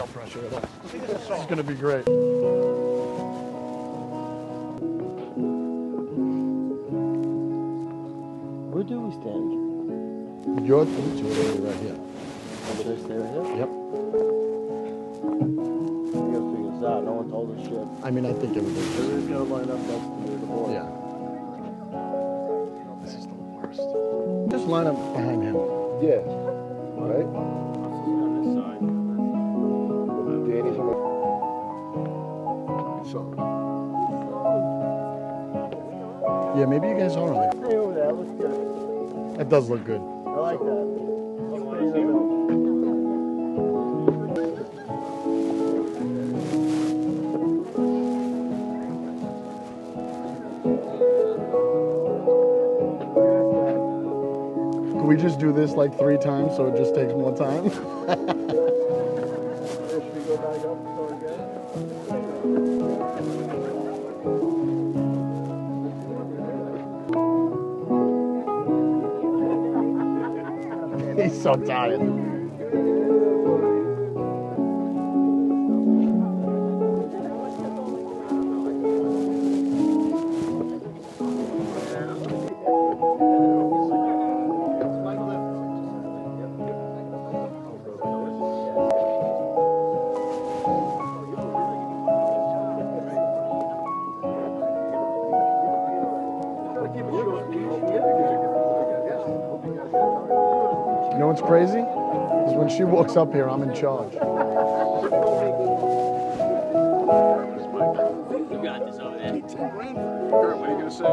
no pressure at all. This is going to be great. Where do we stand? Your feet are right here. Over this area? Yep. We gotta figure this out. No one told us shit. I mean, I think everybody's Everybody's gonna line up next to the board. Yeah. This is the worst. Just line up behind him. Yeah. Right? On this side. Danny's on the... So. Yeah, maybe you guys are on there. Stay over there. That looks good. That does look good. I like that. Can we just do this like 3 times so it just takes more time? Should we go back up and start again? He's so tired. You know what's crazy? Is when she walks up here, I'm in charge. You got this over there. Kurt, what are you going to say?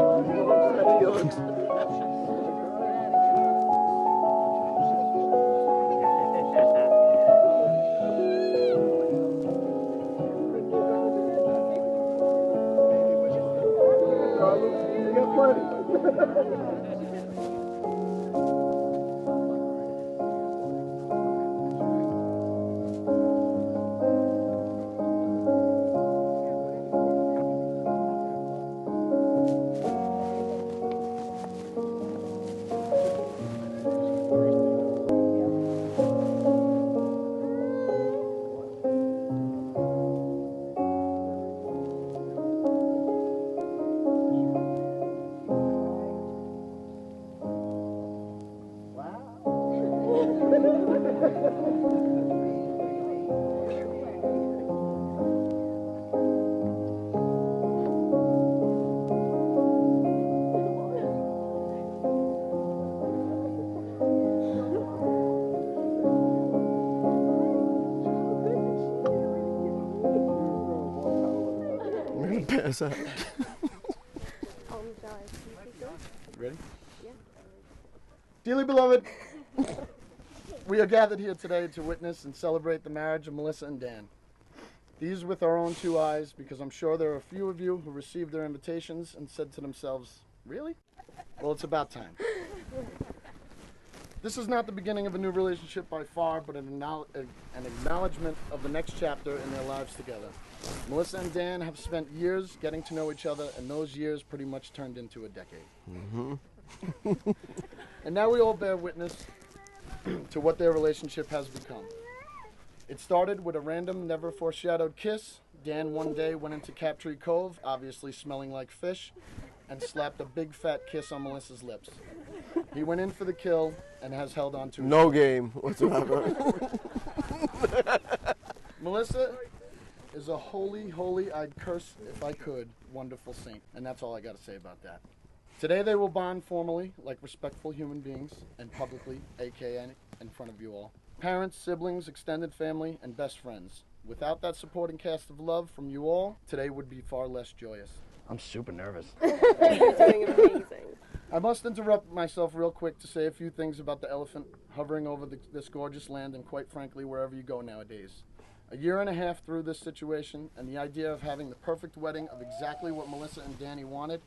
Pass out. Ready? Yeah. Dearly beloved, we are gathered here today to witness and celebrate the marriage of Melissa and Dan. These with our own 2 eyes, because I'm sure there are a few of you who received their invitations and said to themselves, really? Well, it's about time. This is not the beginning of a new relationship by far, but an acknowledgement of the next chapter in their lives together. Melissa and Dan have spent years getting to know each other, and those years pretty much turned into a decade. Mm-hmm. And now we all bear witness to what their relationship has become. It started with a random, never foreshadowed kiss. Dan one day went into Captree Cove, obviously smelling like fish, and slapped a big fat kiss on Melissa's lips. He went in for the kill and has held on to it. No game whatsoever. Melissa is a holy, I'd curse if I could, wonderful saint. And that's all I got to say about that. Today they will bond formally, like respectful human beings, and publicly, aka in front of you all. Parents, siblings, extended family, and best friends. Without that supporting cast of love from you all, today would be far less joyous. I'm super nervous. You're doing amazing. I must interrupt myself real quick to say a few things about the elephant hovering over this gorgeous land and quite frankly wherever you go nowadays. A year and a half through this situation, and the idea of having the perfect wedding of exactly what Melissa and Danny wanted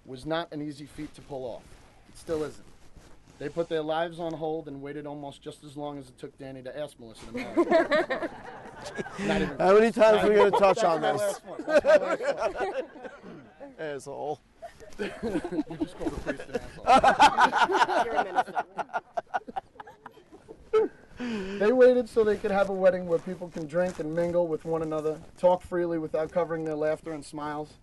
was not an easy feat to pull off. It still isn't. They put their lives on hold and waited almost just as long as it took Danny to ask Melissa to marry him. How many times are we going to touch on That's this? my last one. That's my last one. Asshole. You just called the priest an asshole. You're a minister. They waited so they could have a wedding where people can drink and mingle with one another, talk freely without covering their laughter and smiles.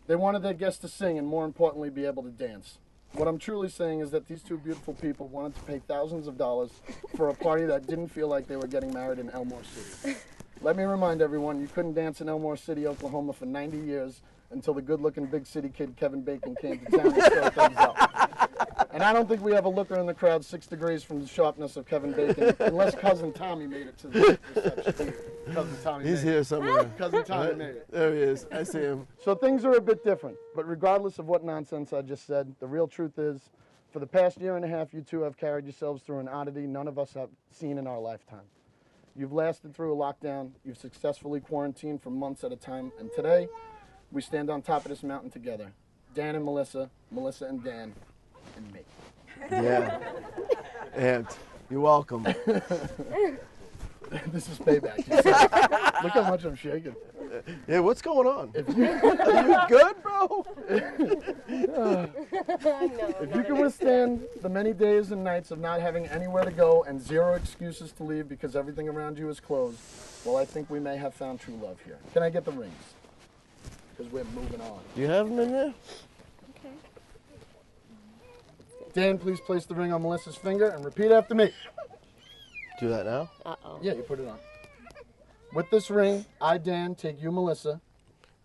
They wanted their guests to sing and, more importantly, be able to dance. What I'm truly saying is that these two beautiful people wanted to pay thousands of dollars for a party that didn't feel like they were getting married in Elmore City. Let me remind everyone, you couldn't dance in Elmore City, Oklahoma for 90 years until the good-looking big city kid Kevin Bacon came to town and stirred things up. And I don't think we have a looker in the crowd 6 degrees from the sharpness of Kevin Bacon, unless Cousin Tommy made it to the reception. Cousin Tommy He's made here it. somewhere. Cousin Tommy made it. There he is. I see him. So things are a bit different, but regardless of what nonsense I just said, the real truth is, for the past year and a half, you two have carried yourselves through an oddity none of us have seen in our lifetime. You've lasted through a lockdown, you've successfully quarantined for months at a time, and today, we stand on top of this mountain together. Dan and Melissa, Melissa and Dan, and me. Yeah. And you're welcome. This is payback. You see? Look how much I'm shaking. Yeah, what's going on? If you, Are you good, bro? if you can withstand the many days and nights of not having anywhere to go and zero excuses to leave because everything around you is closed, well, I think we may have found true love here. Can I get the rings? Because we're moving on. Do you have them in there? Okay. Dan, please place the ring on Melissa's finger and repeat after me. Do that now? Uh-oh. Yeah, you put it on. With this ring, I, Dan, take you, Melissa,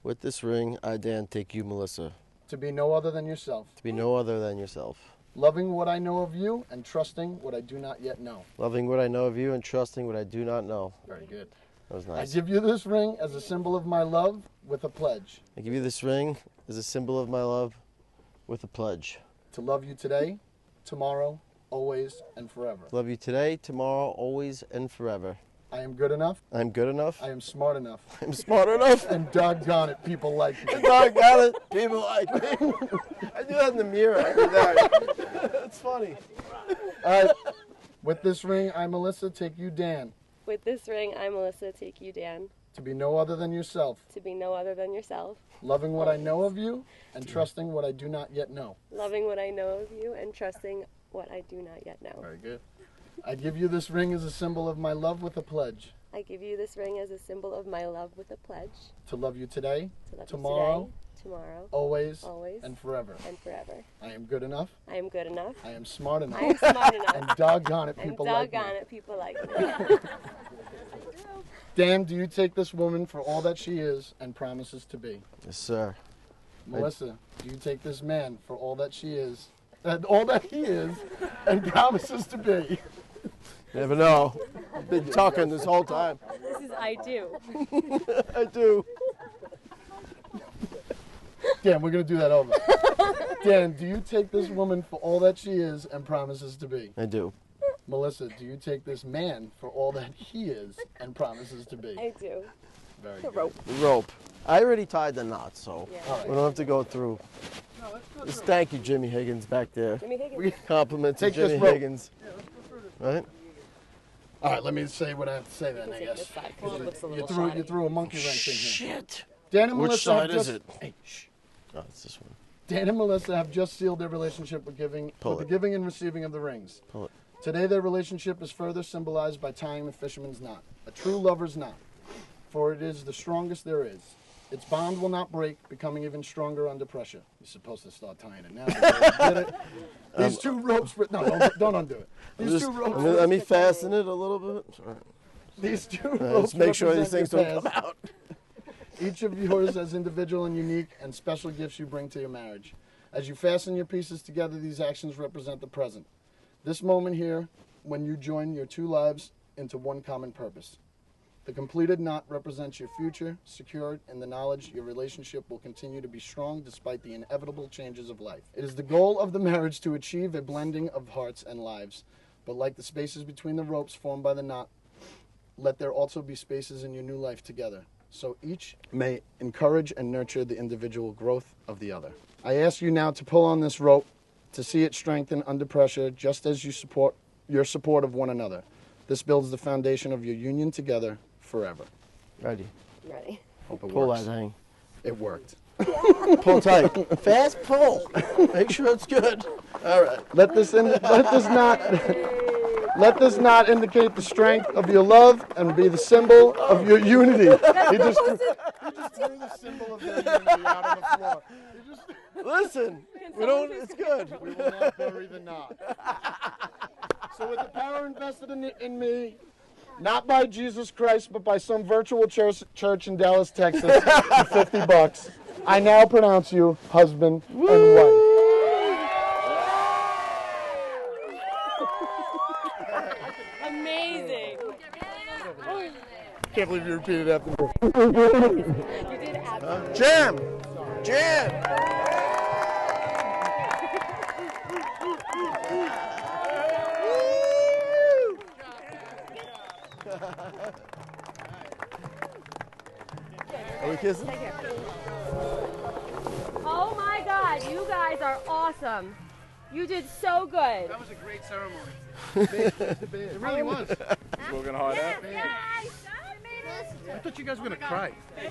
With this ring, I, Dan, take you, Melissa, to be no other than yourself, to be no other than yourself. loving what I know of you and trusting what I do not yet know. Loving what I know of you and trusting what I do not know. Very good. That was I nice. give you this ring as a symbol of my love with a pledge I give you this ring as a symbol of my love with a pledge. to love you today, tomorrow, always, and forever. Love you today, tomorrow, always, and forever. I am good enough. I'm good enough. I am smart enough. I'm smart enough. And doggone it, people like me. Doggone it, people like me. I do that in the mirror. I do that. That's funny. All right. With this ring, I, Melissa, take you, Dan, With this ring, I, Melissa, take you, Dan, to be no other than yourself, to be no other than yourself, loving what I know of you and trusting what I do not yet know. loving what I know of you and trusting what I do not yet know. Very good. I give you this ring as a symbol of my love with a pledge I give you this ring as a symbol of my love with a pledge to love you today, to love tomorrow, you today, tomorrow, always, always, and forever. and forever. I am good enough. I am good enough. I am smart I enough. am smart enough. And doggone it, And people like me. doggone it, people like me. Dan, do you take this woman for all that she is and promises to be? Yes, sir. Melissa, do you take this man for all that she is, all that he is, and promises to be? Never know. I've been talking this whole time. This is I do. I do. Dan, we're going to do that over. Dan, do you take this woman for all that she is and promises to be? I do. Melissa, do you take this man for all that he is and promises to be? I do. Very The good. rope. The rope. I already tied the knot, so Yeah. All right. we don't have to go through. Just thank you, Jimmy Higgins, back there. Jimmy Higgins. We- Compliment to Take this Jimmy rope. Higgins. Right? All right, let me say what I have to say then, I Take guess. this side, 'cause it looks a You little threw, shoddy. you threw a monkey wrench in here. Shit. Dan and Which Melissa have side is just, it? Hey, shh. Oh, it's this one. Dan and Melissa have just sealed their relationship with Pull the it. giving and receiving of the rings. Pull it. Today, their relationship is further symbolized by tying the fisherman's knot, a true lover's knot, for it is the strongest there is. Its bond will not break, becoming even stronger under pressure. You're supposed to start tying it now. Get it? These two ropes, no, don't undo it. These Just, two ropes, let me fasten it a little bit. All right. these two Let's ropes make sure these represent things your don't come past. out. Each of yours as individual and unique and special gifts you bring to your marriage. As you fasten your pieces together, these actions represent the present. This moment here, when you join your two lives into one common purpose. The completed knot represents your future, secured in the knowledge your relationship will continue to be strong despite the inevitable changes of life. It is the goal of the marriage to achieve a blending of hearts and lives. But like the spaces between the ropes formed by the knot, let there also be spaces in your new life together, so each may encourage and nurture the individual growth of the other. I ask you now to pull on this rope to see it strengthen under pressure, just as you support your support of one another. This builds the foundation of your union together forever. Ready. Ready. Hope it Pull works. that thing. It worked. Pull tight. Fast pull. Make sure it's good. All right. Let this knot Let this not indicate the strength of your love and be the symbol of your unity. He just threw the symbol of their unity out on the floor. Listen, we don't. It's good. We will not bury the knot. So with the power invested in me, not by Jesus Christ, but by some virtual church in Dallas, Texas, for $50, I now pronounce you husband and wife. Amazing. Can't believe you repeated after me. You did absolutely. Jam, jam. Are we kissing? Oh my God, you guys are awesome. You did so good. That was a great ceremony. It really was. Working hard out. Guys, I thought you guys were going to cry.